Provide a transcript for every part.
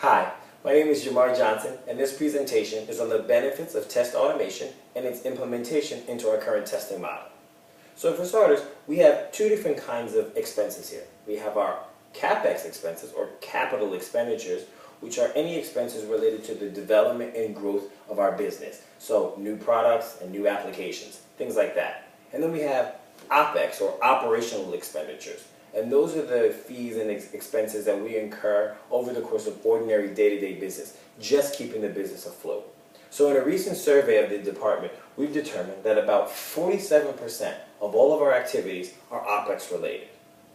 Hi, my name is Jamar Johnson, and this presentation is on the benefits of test automation and its implementation into our current testing model. So for starters, we have two different kinds of expenses here. We have our CapEx expenses, or capital expenditures, which are any expenses related to the development and growth of our business. So new products and new applications, things like that. And then we have OpEx, or operational expenditures. And those are the fees and expenses that we incur over the course of ordinary day-to-day business, just keeping the business afloat. So in a recent survey of the department, we've determined that about 47% of all of our activities are OpEx related.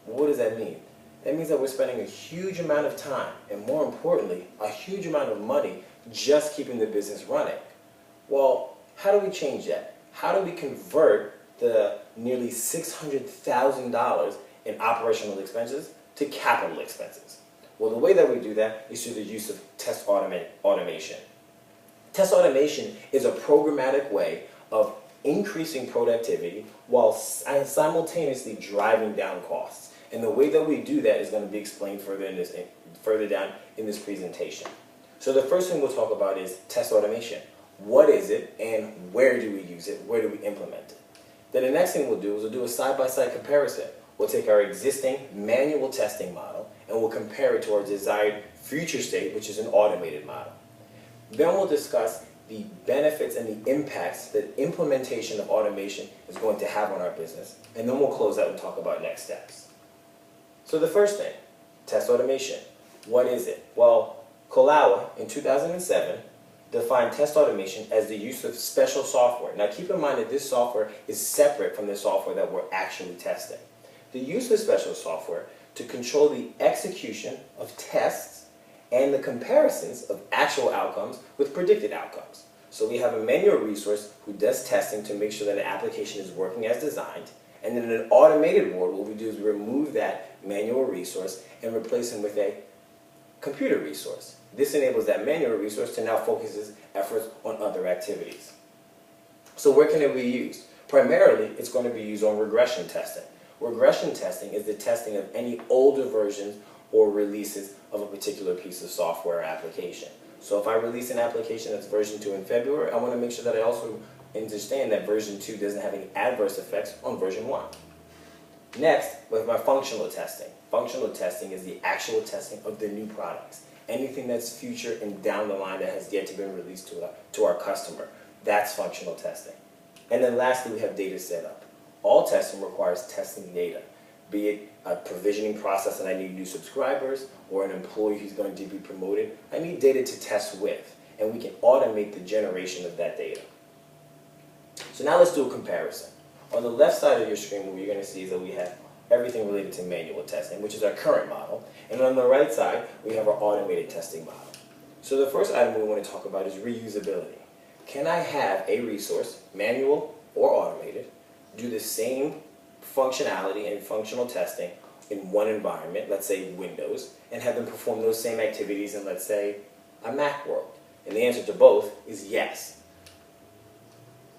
What does that mean? That means that we're spending a huge amount of time, and more importantly, a huge amount of money just keeping the business running. Well, how do we change that? How do we convert the nearly $600,000 in operational expenses to capital expenses? Well, the way that we do that is through the use of test automation. Test automation is a programmatic way of increasing productivity while simultaneously driving down costs. And the way that we do that is going to be explained further down in this presentation. So the first thing we'll talk about is test automation. What is it, and where do we use it? Where do we implement it? Then the next thing we'll do is we'll do a side-by-side comparison. We'll take our existing manual testing model and we'll compare it to our desired future state, which is an automated model. Then we'll discuss the benefits and the impacts that implementation of automation is going to have on our business. And then we'll close out and talk about next steps. So the first thing, test automation. What is it? Well, Kolawa in 2007 defined test automation as the use of special software. Now keep in mind that this software is separate from the software that we're actually testing. The use of special software to control the execution of tests and the comparisons of actual outcomes with predicted outcomes. So we have a manual resource who does testing to make sure that an application is working as designed, and then in an automated world, what we do is remove that manual resource and replace it with a computer resource. This enables that manual resource to now focus its efforts on other activities. So where can it be used? Primarily, it's going to be used on regression testing. Regression testing is the testing of any older versions or releases of a particular piece of software or application. So if I release an application that's version 2 in February, I want to make sure that I also understand that version 2 doesn't have any adverse effects on version 1. Next, with my functional testing. Functional testing is the actual testing of the new products. Anything that's future and down the line that has yet to be released to our customer. That's functional testing. And then lastly, we have data setup. All testing requires testing data, be it a provisioning process and I need new subscribers, or an employee who's going to be promoted. I need data to test with, and we can automate the generation of that data. So now let's do a comparison. On the left side of your screen, what you're going to see is that we have everything related to manual testing, which is our current model. And on the right side, we have our automated testing model. So the first item we want to talk about is reusability. Can I have a resource, manual or automated, do the same functionality and functional testing in one environment, let's say Windows, and have them perform those same activities in, let's say, a Mac world? And the answer to both is yes.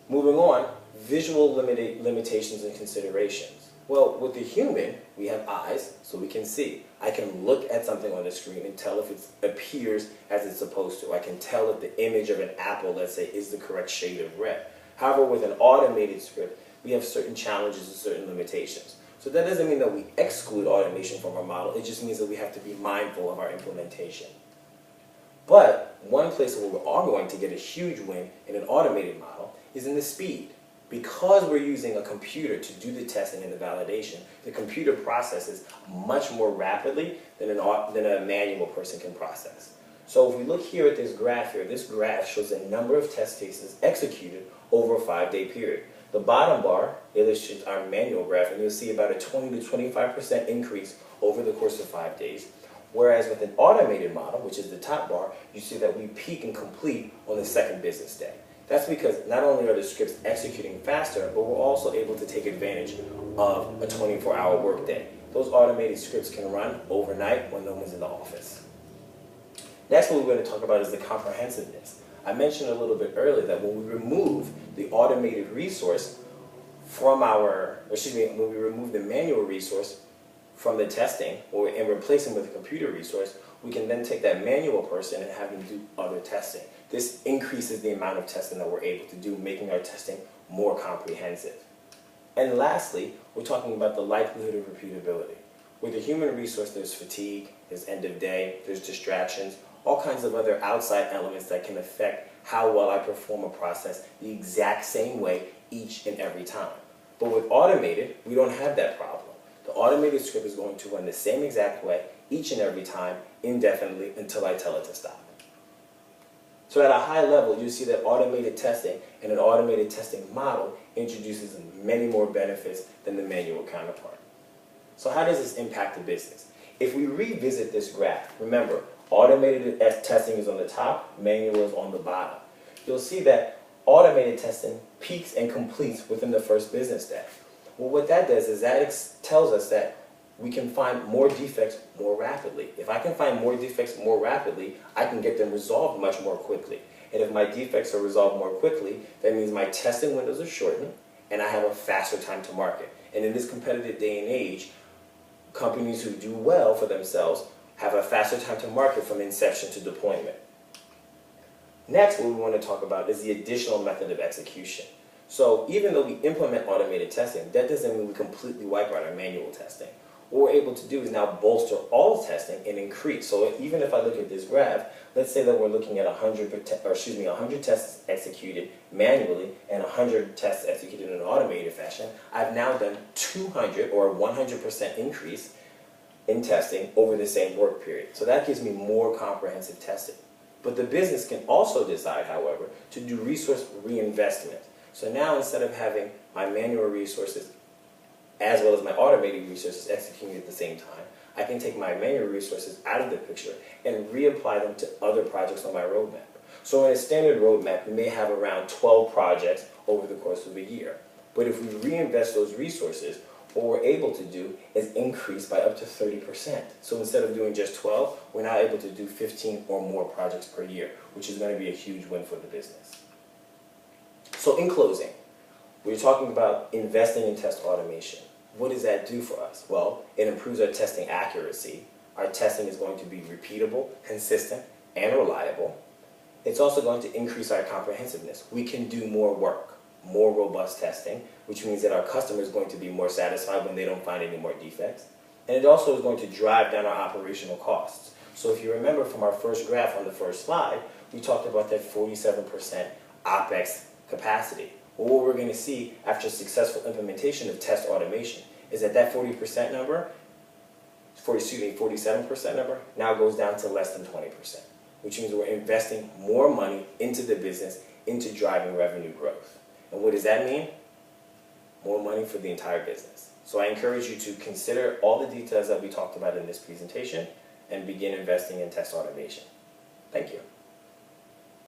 Moving on, visual limitations and considerations. Well, with the human, we have eyes, so we can see. I can look at something on the screen and tell if it appears as it's supposed to. I can tell if the image of an apple, let's say, is the correct shade of red. However, with an automated script, we have certain challenges and certain limitations. So that doesn't mean that we exclude automation from our model. It just means that we have to be mindful of our implementation. But one place where we are going to get a huge win in an automated model is in the speed. Because we're using a computer to do the testing and the validation, the computer processes much more rapidly than a manual person can process. So if we look here at this graph here, this graph shows the number of test cases executed over a 5-day period. The bottom bar illustrates our manual graph, and you'll see about a 20 to 25% increase over the course of 5 days. Whereas with an automated model, which is the top bar, you see that we peak and complete on the second business day. That's because not only are the scripts executing faster, but we're also able to take advantage of a 24-hour workday. Those automated scripts can run overnight when no one's in the office. Next, what we're going to talk about is the comprehensiveness. I mentioned a little bit earlier that when we remove the automated resource from when we remove the manual resource from the testing and replace them with a computer resource, we can then take that manual person and have them do other testing. This increases the amount of testing that we're able to do, making our testing more comprehensive. And lastly, we're talking about the likelihood of repeatability. With a human resource, there's fatigue, there's end of day, there's distractions, all kinds of other outside elements that can affect how well I perform a process the exact same way each and every time. But with automated, we don't have that problem. The automated script is going to run the same exact way each and every time, indefinitely, until I tell it to stop. So at a high level, you see that automated testing and an automated testing model introduces many more benefits than the manual counterpart. So how does this impact the business? If we revisit this graph, remember, automated testing is on the top, manual is on the bottom. You'll see that automated testing peaks and completes within the first business day. Well, what that does is that tells us that we can find more defects more rapidly. If I can find more defects more rapidly, I can get them resolved much more quickly. And if my defects are resolved more quickly, that means my testing windows are shortened and I have a faster time to market. And in this competitive day and age, companies who do well for themselves have a faster time to market from inception to deployment. Next, what we want to talk about is the additional method of execution. So even though we implement automated testing, that doesn't mean we completely wipe out our manual testing. What we're able to do is now bolster all testing and increase. So even if I look at this graph, let's say that we're looking at 100 tests executed manually and 100 tests executed in an automated fashion. I've now done 200 or 100% increase in testing over the same work period. So that gives me more comprehensive testing. But the business can also decide, however, to do resource reinvestment. So now instead of having my manual resources as well as my automated resources executing at the same time, I can take my manual resources out of the picture and reapply them to other projects on my roadmap. So in a standard roadmap, we may have around 12 projects over the course of a year. But if we reinvest those resources, what we're able to do is increase by up to 30%. So instead of doing just 12, we're now able to do 15 or more projects per year, which is going to be a huge win for the business. So in closing, we're talking about investing in test automation. What does that do for us? Well, it improves our testing accuracy. Our testing is going to be repeatable, consistent, and reliable. It's also going to increase our comprehensiveness. We can do more work, more robust testing, which means that our customer is going to be more satisfied when they don't find any more defects. And it also is going to drive down our operational costs. So if you remember from our first graph on the first slide, we talked about that 47% OpEx capacity. Well, what we're going to see after successful implementation of test automation is that 47% number now goes down to less than 20%, which means we're investing more money into the business, into driving revenue growth. And what does that mean? More money for the entire business. So I encourage you to consider all the details that we talked about in this presentation and begin investing in test automation. Thank you.